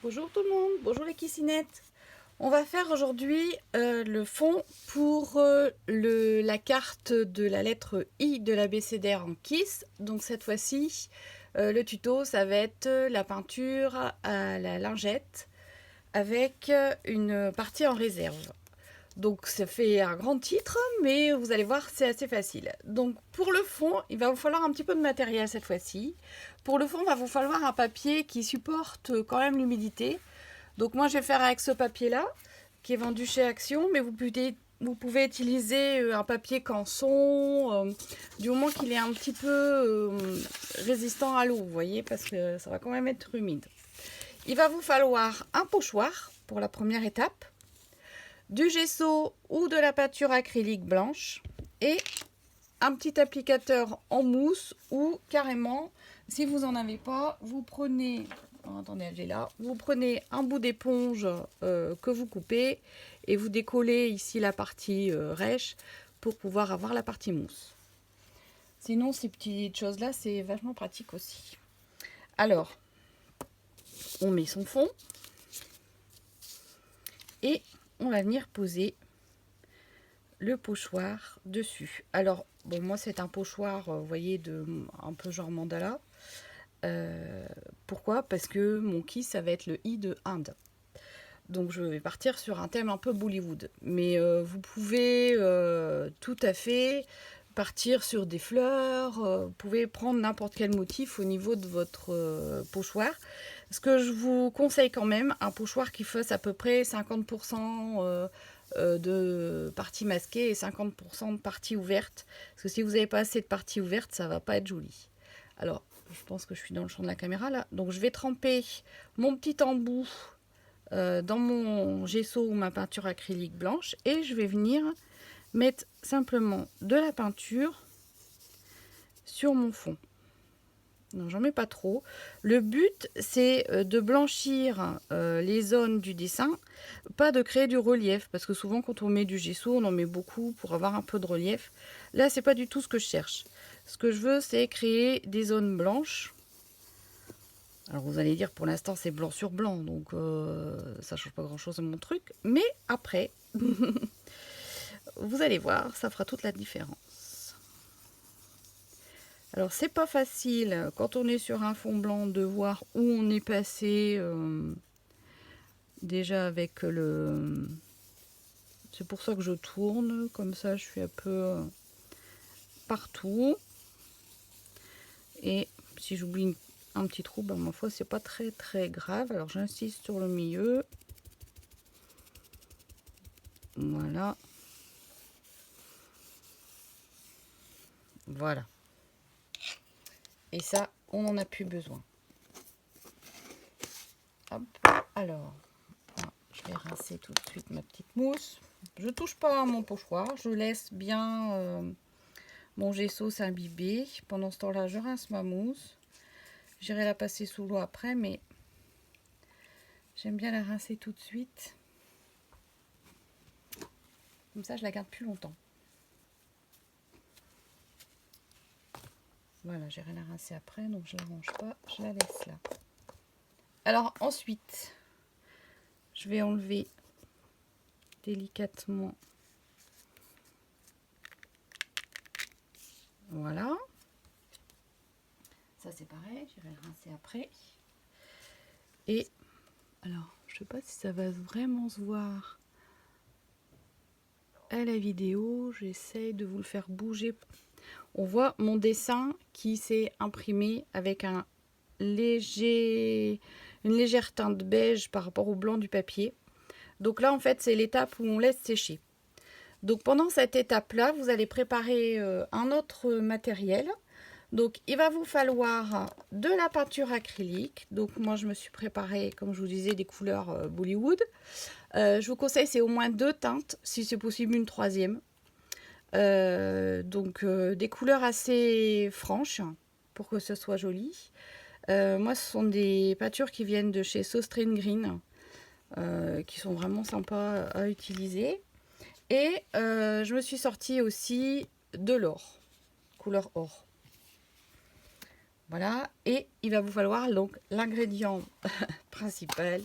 Bonjour tout le monde, bonjour les kissinettes. On va faire aujourd'hui le fond pour la carte de la lettre I de l'abécédaire en Kiss. Donc cette fois-ci, le tuto, ça va être la peinture à la lingette avec une partie en réserve. Donc ça fait un grand titre, mais vous allez voir, c'est assez facile. Donc pour le fond, il va vous falloir un petit peu de matériel cette fois-ci. Pour le fond, il va vous falloir un papier qui supporte quand même l'humidité. Donc moi, je vais faire avec ce papier-là, qui est vendu chez Action, mais vous pouvez utiliser un papier canson, du moment qu'il est un petit peu résistant à l'eau, vous voyez, parce que ça va quand même être humide. Il va vous falloir un pochoir pour la première étape, du gesso ou de la peinture acrylique blanche et un petit applicateur en mousse ou carrément, si vous n'en avez pas, vous prenez, attendez, elle est là, vous prenez un bout d'éponge que vous coupez et vous décollez ici la partie rêche pour pouvoir avoir la partie mousse. Sinon, ces petites choses-là, c'est vachement pratique aussi. Alors, on met son fond et on va venir poser le pochoir dessus. Alors, bon, moi, c'est un pochoir, vous voyez, un peu genre mandala. Pourquoi? Parce que mon kiss, ça va être le I de Inde. Donc, je vais partir sur un thème un peu Bollywood. Mais vous pouvez tout à fait partir sur des fleurs. Vous pouvez prendre n'importe quel motif au niveau de votre pochoir. Ce que je vous conseille quand même, un pochoir qui fasse à peu près 50% de partie masquée et 50% de partie ouverte. Parce que si vous n'avez pas assez de partie ouverte, ça ne va pas être joli. Alors, je pense que je suis dans le champ de la caméra là. Donc, je vais tremper mon petit embout dans mon gesso ou ma peinture acrylique blanche. Et je vais venir mettre simplement de la peinture sur mon fond. Non, j'en mets pas trop. Le but, c'est de blanchir les zones du dessin, pas de créer du relief, parce que souvent quand on met du gesso, on en met beaucoup pour avoir un peu de relief. Là, c'est pas du tout ce que je cherche. Ce que je veux, c'est créer des zones blanches. Alors vous allez dire, pour l'instant, c'est blanc sur blanc, donc ça change pas grand-chose à mon truc. Mais après, vous allez voir, ça fera toute la différence. Alors c'est pas facile quand on est sur un fond blanc de voir où on est passé déjà avec le... C'est pour ça que je tourne, comme ça je suis un peu partout. Et si j'oublie un petit trou, ben, ma foi c'est pas très très grave. Alors j'insiste sur le milieu. Voilà. Voilà. Et ça, on n'en a plus besoin. Hop. Alors, je vais rincer tout de suite ma petite mousse. Je touche pas à mon pochoir, je laisse bien mon gesso s'imbiber. Pendant ce temps-là, je rince ma mousse. J'irai la passer sous l'eau après, mais j'aime bien la rincer tout de suite. Comme ça, je la garde plus longtemps. Voilà, j'irai la rincer après, donc je la range pas, je la laisse là. Alors ensuite, je vais enlever délicatement. Voilà. Ça c'est pareil, j'irai le rincer après. Et alors, je sais pas si ça va vraiment se voir à la vidéo, j'essaye de vous le faire bouger. On voit mon dessin qui s'est imprimé avec une légère teinte beige par rapport au blanc du papier. Donc là, en fait, c'est l'étape où on laisse sécher. Donc pendant cette étape-là, vous allez préparer un autre matériel. Donc il va vous falloir de la peinture acrylique. Donc moi, je me suis préparé, comme je vous disais, des couleurs Bollywood. Je vous conseille, c'est au moins 2 teintes, si c'est possible une 3e. Donc des couleurs assez franches pour que ce soit joli. Moi, ce sont des peintures qui viennent de chez Sostrine Green, qui sont vraiment sympas à utiliser. Et je me suis sortie aussi de l'or, couleur or. Voilà, et il va vous falloir donc l'ingrédient principal,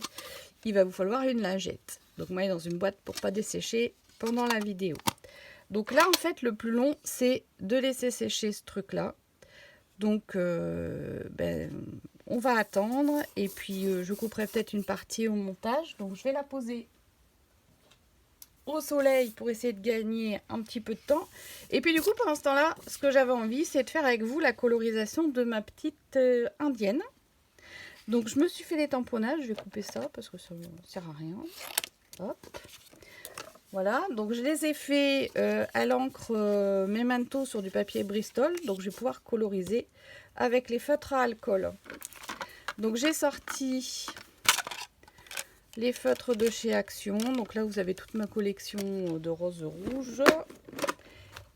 il va vous falloir une lingette. Donc moi, dans une boîte pour pas dessécher pendant la vidéo. Donc là, en fait, le plus long, c'est de laisser sécher ce truc-là. Donc, on va attendre, et puis je couperai peut-être une partie au montage. Donc je vais la poser au soleil pour essayer de gagner un petit peu de temps. Et puis du coup, pendant ce temps-là, ce que j'avais envie, c'est de faire avec vous la colorisation de ma petite indienne. Donc je me suis fait des tamponnages, je vais couper ça parce que ça ne sert à rien. Hop. Voilà, donc je les ai fait à l'encre Memento sur du papier Bristol. Donc je vais pouvoir coloriser avec les feutres à alcool. Donc j'ai sorti les feutres de chez Action. Donc là, vous avez toute ma collection de rose rouge.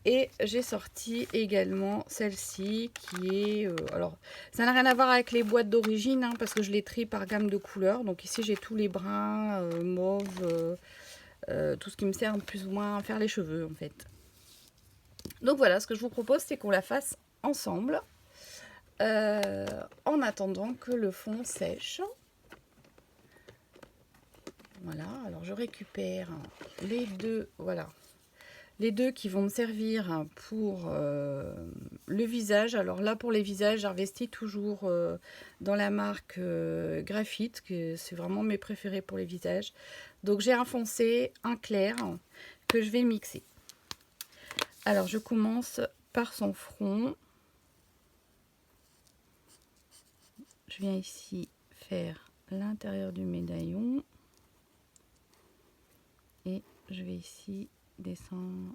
Et j'ai sorti également celle-ci qui est... alors, ça n'a rien à voir avec les boîtes d'origine, hein, parce que je les trie par gamme de couleurs. Donc ici, j'ai tous les bruns, mauves, tout ce qui me sert plus ou moins à faire les cheveux, en fait. Donc voilà, ce que je vous propose, c'est qu'on la fasse ensemble. En attendant que le fond sèche. Voilà, alors je récupère les deux, voilà, les deux qui vont me servir pour le visage. Alors là, pour les visages, j'investis toujours dans la marque Graphite, que c'est vraiment mes préférés pour les visages. Donc j'ai un foncé, un clair, que je vais mixer. Alors je commence par son front. Je viens ici faire l'intérieur du médaillon. Et je vais ici descendre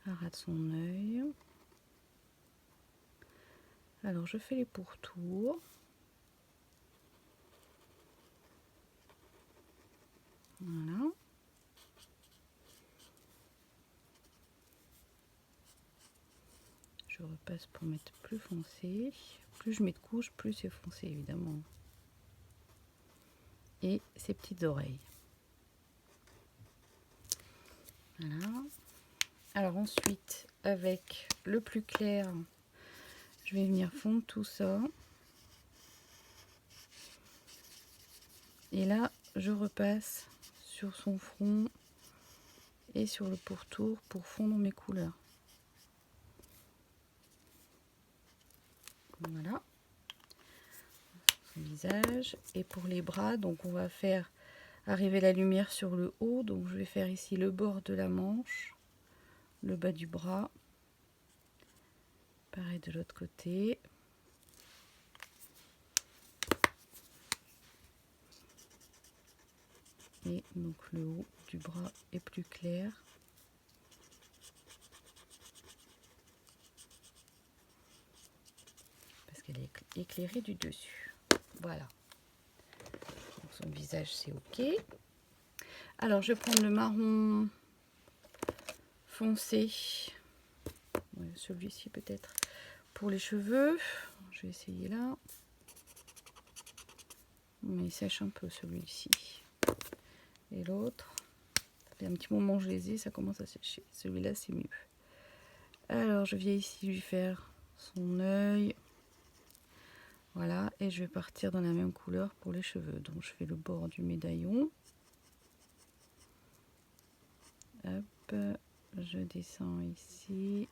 à ras de son œil. Alors je fais les pourtours. Voilà. Je repasse pour mettre plus foncé. Plus je mets de couches, plus c'est foncé évidemment. Et ses petites oreilles. Voilà. Alors ensuite, avec le plus clair, je vais venir fondre tout ça. Et là, je repasse sur son front et sur le pourtour pour fondre mes couleurs. Voilà. Son visage. Et pour les bras, donc on va faire arriver la lumière sur le haut. Donc je vais faire ici le bord de la manche, le bas du bras. Pareil de l'autre côté. Et donc le haut du bras est plus clair. Parce qu'elle est éclairée du dessus. Voilà. Donc son visage c'est ok. Alors je vais prendre le marron foncé. Ouais, celui-ci peut-être pour les cheveux. Je vais essayer là. Mais il sèche un peu celui-ci. Et l'autre, ça fait un petit moment que je les ai, ça commence à sécher. Celui-là, c'est mieux. Alors, je viens ici lui faire son œil. Voilà, et je vais partir dans la même couleur pour les cheveux. Donc, je fais le bord du médaillon. Hop, je descends ici.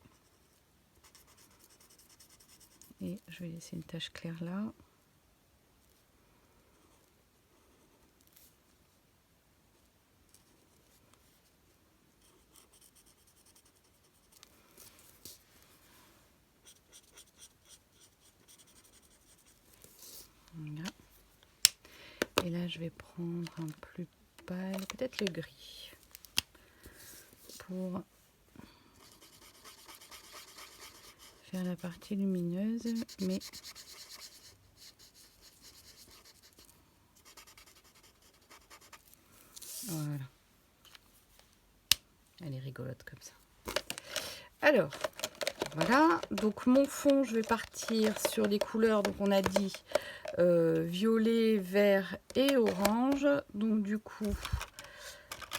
Et je vais laisser une tache claire là. Voilà. Et là, je vais prendre un plus pâle, peut-être le gris, pour faire la partie lumineuse, mais voilà. Elle est rigolote comme ça. Alors, voilà. Donc mon fond, je vais partir sur les couleurs. Donc on a dit violet, vert et orange. Donc du coup,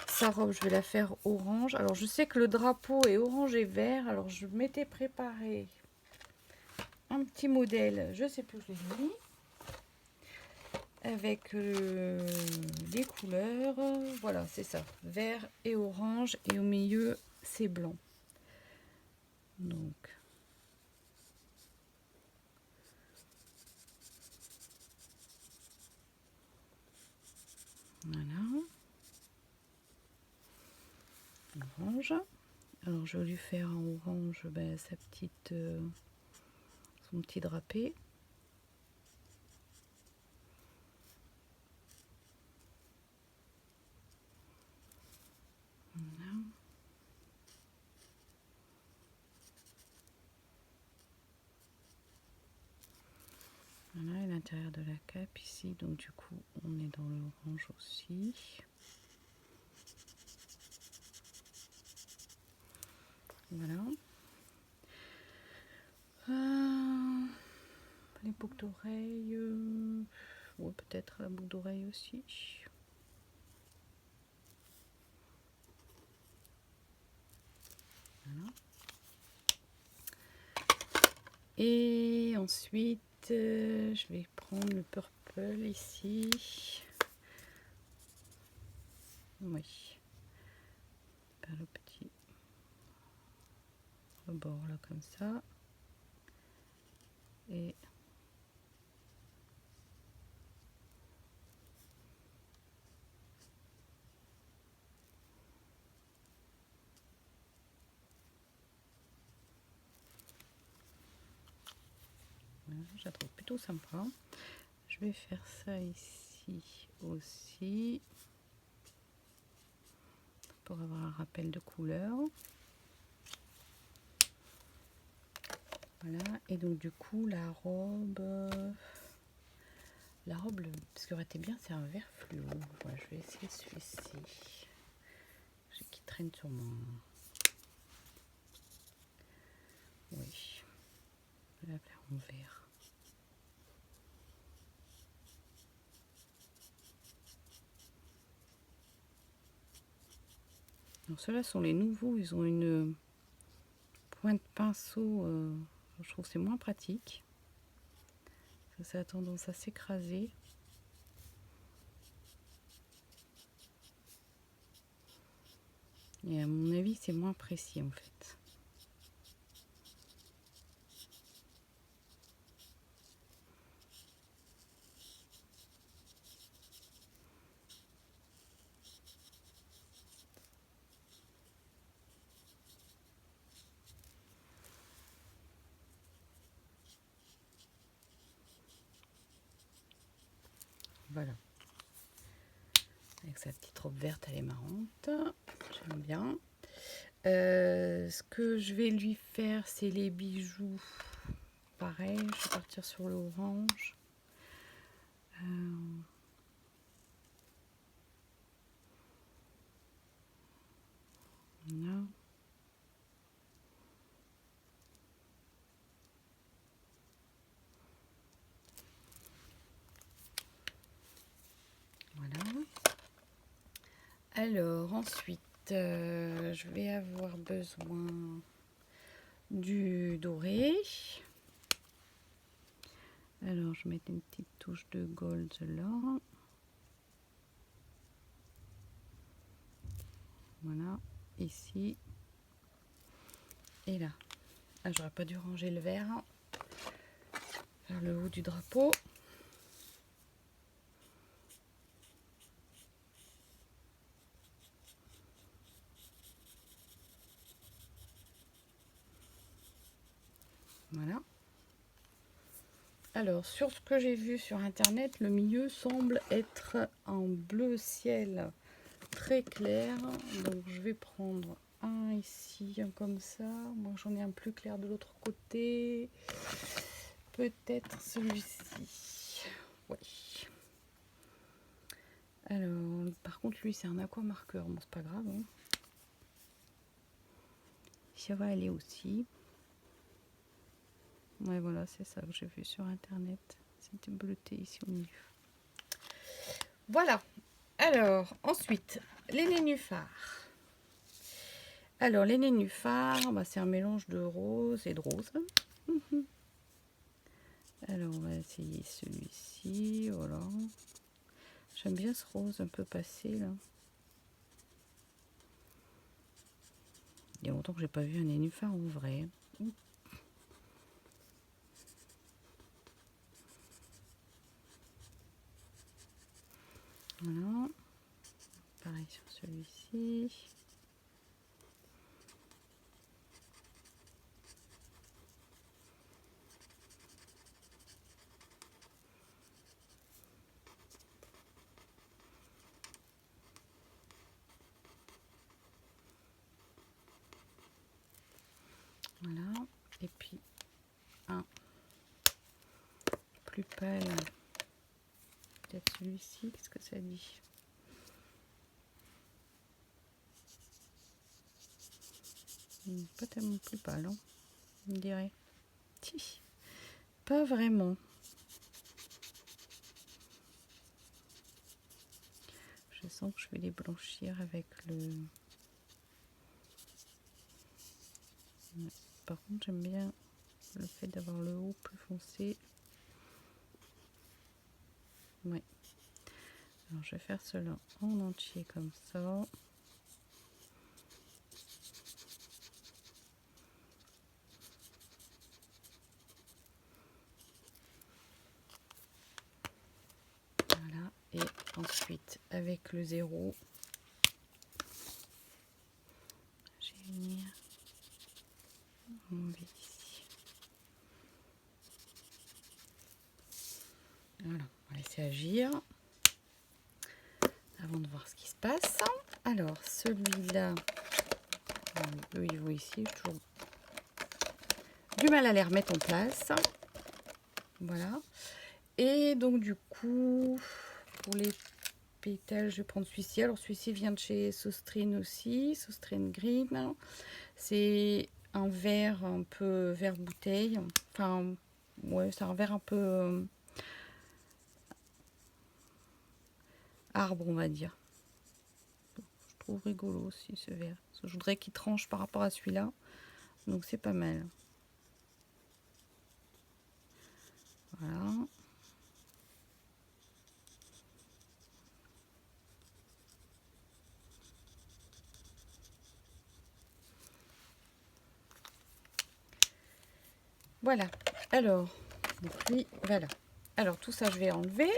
sa robe, je vais la faire orange. Alors je sais que le drapeau est orange et vert. Alors je m'étais préparé un petit modèle, je sais plus où je l'ai mis, avec les couleurs. Voilà, c'est ça, vert et orange, et au milieu c'est blanc. Donc voilà, orange. Alors je vais lui faire en orange sa petite, son petit drapé. Voilà. Voilà, et l'intérieur de la cape ici, donc du coup on est dans l'orange aussi. Voilà. Les boucles d'oreilles, ouais, peut-être la boucle d'oreille aussi. Voilà. Et ensuite, je vais prendre le purple ici. Oui. Par le petit rebord là comme ça. Et voilà, je la trouve plutôt sympa. Je vais faire ça ici aussi pour avoir un rappel de couleur. Voilà, et donc du coup la robe, ce qui aurait été bien, c'est un vert fluo. Voilà, je vais essayer celui-ci qui traîne sur mon... Oui, je vais la faire en vert. Alors ceux-là sont les nouveaux, ils ont une pointe pinceau, je trouve que c'est moins pratique. Ça a tendance à s'écraser. Et à mon avis, c'est moins précis en fait. Voilà. Avec sa petite robe verte, elle est marrante. J'aime bien. Ce que je vais lui faire, c'est les bijoux. Pareil, je vais partir sur l'orange. Voilà. Voilà. Alors ensuite, je vais avoir besoin du doré. Alors je mets une petite touche de gold là. Voilà, ici et là. Ah, j'aurais pas dû ranger le vert vers le haut du drapeau. Voilà. Alors, sur ce que j'ai vu sur internet, le milieu semble être en bleu ciel très clair. Donc, je vais prendre un ici, un comme ça. Moi, j'en ai un plus clair de l'autre côté. Peut-être celui-ci. Oui. Alors, par contre, lui, c'est un aqua marqueur. Bon, c'est pas grave. Hein. Ça va aller aussi. Ouais, voilà, c'est ça que j'ai vu sur internet. C'était bleuté ici au milieu. Voilà. Alors, ensuite, les nénuphars. Alors, les nénuphars, c'est un mélange de rose et de rose. Alors on va essayer celui-ci, voilà. J'aime bien ce rose un peu passé là. Il y a longtemps que j'ai pas vu un nénuphar en vrai. Voilà. Pareil sur celui-ci. Voilà. Et puis un plus pâle. Peut-être celui-ci. Qu'est-ce que ça dit? Pas tellement plus pâle, hein, on dirait. Si, pas vraiment. Je sens que je vais les blanchir avec le... Par contre, j'aime bien le fait d'avoir le haut plus foncé. Ouais. Alors, je vais faire cela en entier comme ça. Voilà. Et ensuite, avec le 0, je vais venir enlever ici. Voilà, on va laisser agir avant de voir ce qui se passe. Alors, celui-là, eux, ils vont ici, j'ai toujours du mal à les remettre en place. Voilà. Et donc, du coup, pour les pétales, je vais prendre celui-ci. Alors, celui-ci vient de chez Sostrine aussi, Sostrine Green. C'est un vert un peu vert bouteille. Enfin, ouais, c'est un vert un peu arbre, on va dire. Je trouve rigolo aussi ce vert. Je voudrais qu'il tranche par rapport à celui-là. Donc, c'est pas mal. Voilà. Voilà. Alors, donc lui, voilà. Alors, tout ça, je vais enlever.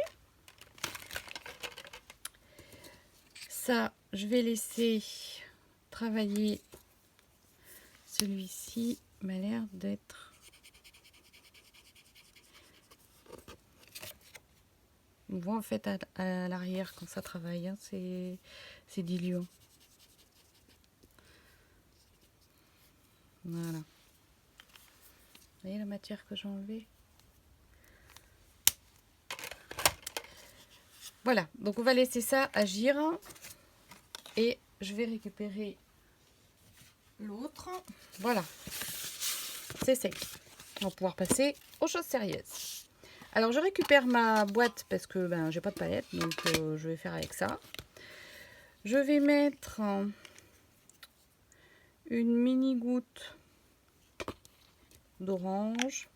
Ça, je vais laisser travailler. Celui-ci m'a l'air d'être... On voit en fait à l'arrière quand ça travaille, hein, c'est diluant. Voilà. Vous voyez la matière que j'ai enlevée? Voilà, donc on va laisser ça agir. Et je vais récupérer l'autre. Voilà, c'est sec. On va pouvoir passer aux choses sérieuses. Alors je récupère ma boîte parce que ben, j'ai pas de palette, donc je vais faire avec ça. Je vais mettre une mini goutte d'orange.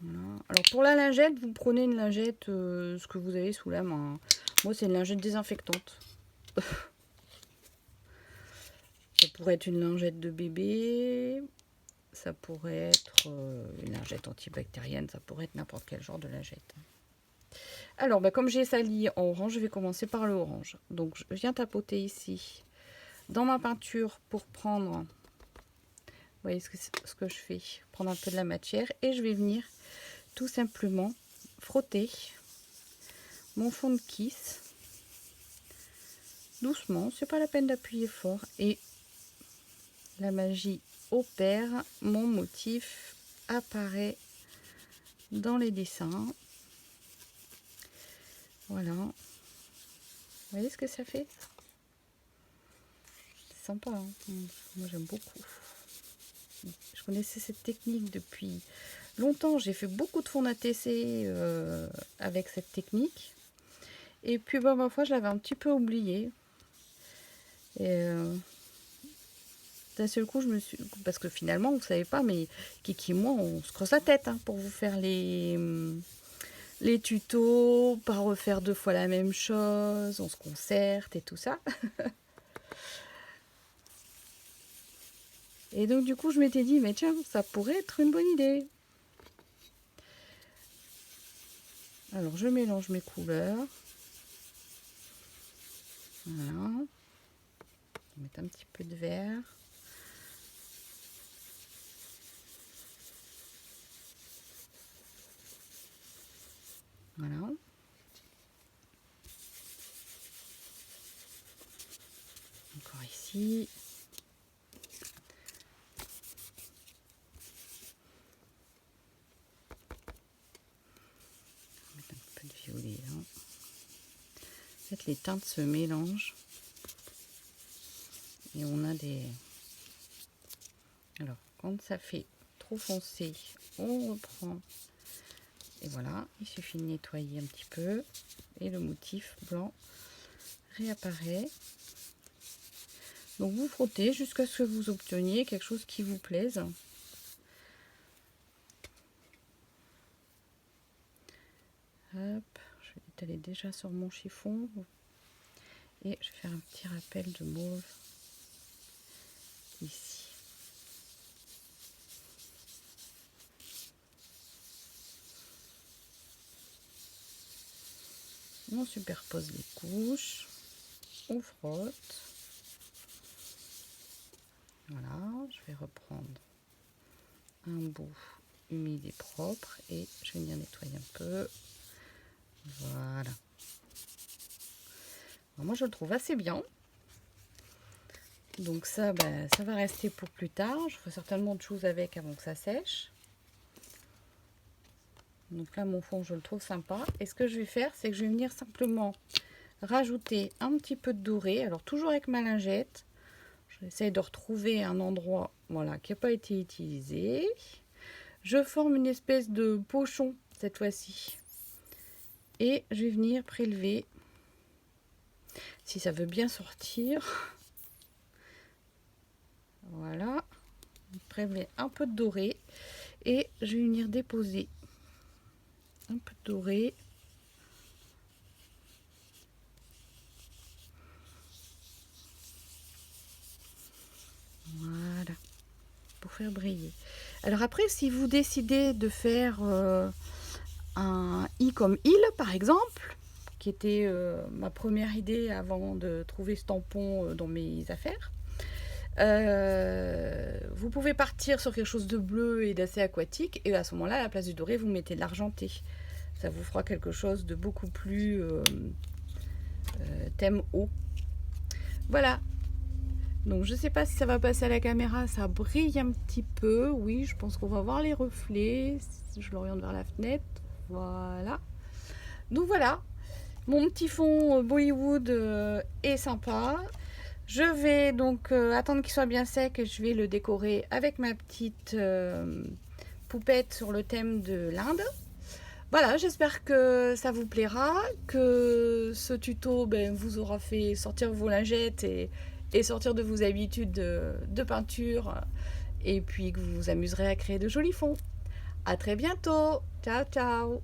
Voilà. Alors pour la lingette, vous prenez une lingette, ce que vous avez sous la main. Moi c'est une lingette désinfectante. Ça pourrait être une lingette de bébé, ça pourrait être une lingette antibactérienne, ça pourrait être n'importe quel genre de lingette. Alors bah, comme j'ai sali en orange, je vais commencer par le orange. Donc je viens tapoter ici dans ma peinture pour prendre, vous voyez ce que je fais, prendre un peu de la matière et je vais venir tout simplement frotter mon fond de kiss doucement, c'est pas la peine d'appuyer fort et la magie opère, mon motif apparaît dans les dessins. Voilà, vous voyez ce que ça fait? C'est sympa, hein, moi j'aime beaucoup. Je connaissais cette technique depuis longtemps, j'ai fait beaucoup de fonds d'ATC avec cette technique. Et puis bah, ma foi, je l'avais un petit peu oublié. Et d'un seul coup, je me suis... Parce que finalement, vous savez pas, mais Kiki et moi, on se creuse la tête hein, pour vous faire les tutos, pas refaire 2 fois la même chose, on se concerte et tout ça. Et donc du coup, je m'étais dit, mais tiens, ça pourrait être une bonne idée. Alors, je mélange mes couleurs. Voilà. On va mettre un petit peu de vert. Voilà. Encore ici. On va mettre un peu de violet là. En fait, les teintes se mélangent. Et on a des... Alors, quand ça fait trop foncé, on reprend. Et voilà, il suffit de nettoyer un petit peu. Et le motif blanc réapparaît. Donc vous frottez jusqu'à ce que vous obteniez quelque chose qui vous plaise. Hop, je vais étaler déjà sur mon chiffon. Et je vais faire un petit rappel de mauve ici. On superpose les couches. On frotte. Voilà, je vais reprendre un bout humide et propre et je vais venir nettoyer un peu. Voilà. Alors moi je le trouve assez bien. Donc ça, ça va rester pour plus tard. Je ferai certainement autre chose avec avant que ça sèche. Donc là mon fond je le trouve sympa. Et ce que je vais faire, c'est que je vais venir simplement rajouter un petit peu de doré. Alors toujours avec ma lingette. J'essaie de retrouver un endroit voilà, qui n'a pas été utilisé. Je forme une espèce de pochon cette fois-ci. Et je vais venir prélever, si ça veut bien sortir. Voilà. Prélever un peu de doré. Et je vais venir déposer un peu de doré. Voilà. Pour faire briller. Alors après, si vous décidez de faire un i comme il, par exemple, qui était ma première idée avant de trouver ce tampon dans mes affaires, vous pouvez partir sur quelque chose de bleu et d'assez aquatique, et à ce moment-là, à la place du doré, vous mettez de l'argenté. Ça vous fera quelque chose de beaucoup plus thème eau. Voilà. Donc je sais pas si ça va passer à la caméra, ça brille un petit peu. Oui, je pense qu'on va voir les reflets. Je l'oriente vers la fenêtre. Voilà. Donc voilà, mon petit fond Bollywood est sympa. Je vais donc attendre qu'il soit bien sec et je vais le décorer avec ma petite poupette sur le thème de l'Inde. Voilà, j'espère que ça vous plaira, que ce tuto vous aura fait sortir vos lingettes et sortir de vos habitudes de peinture et puis que vous vous amuserez à créer de jolis fonds. À très bientôt. Ciao, ciao.